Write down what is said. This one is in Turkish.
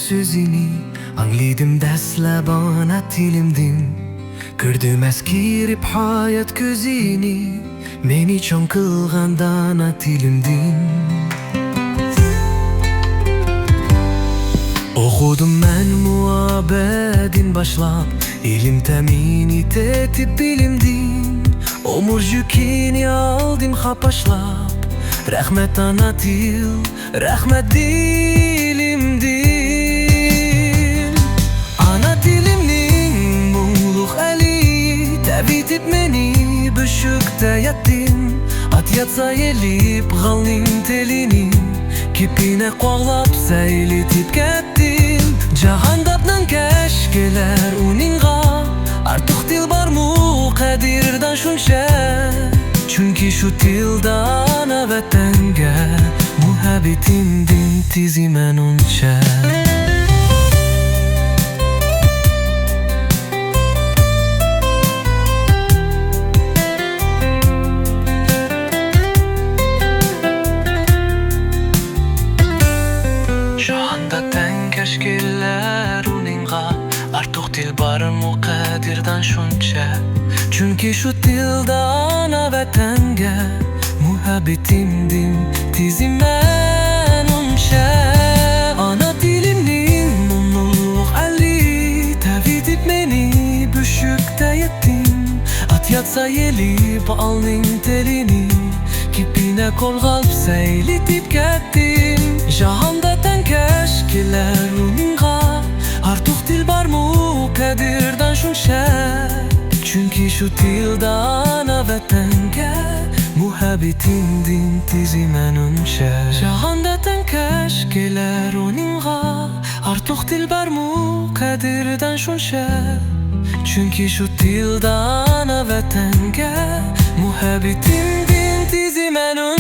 sözini anglidim dastlab ona tilimdin. Ko'rdim eskirib hayot ko'zini, meni chong qilganda ana tilimdin. O'qidim men muhabbedin başlap, ilim temin etib bilimdin. Umur yükini aldım hapaşlap, rahmet ana til, rahmet dilimdin. Ana dilimning muğluk eli, tevhid etmeni büşükte yattin. At yatsa yelip galning telini, kipine qoğlap seylitip kettin. Jahandapnan keşkeler uninga, artık dil bar mu kadirdan şuncha. Çünkü şu tildan avatanga, muhabbetimdin tizimen uncha. Keşkeler uninga, artık dil barın muqadirdan şuncha. Çünkü şu dildan avatanga, muhabbetimdin tizimen uncha. Ana dilimning mumnuluk ali, tevhid etmeni büşükte yettin. At yatsa yelip alning telini, kipine kolg'alp seylitip kettin. Jahanda tan keşkeler uninga, artık dil bar mu kadirdan şuncha. Çünkü şu tildan avatanga, muhabbetimdin tizimen uncha. Jahanda tan keşkeler uninga, artık dil bar mu kadirdan şuncha. Çünkü şu tildan avatanga, muhabbetimdin tizimen uncha.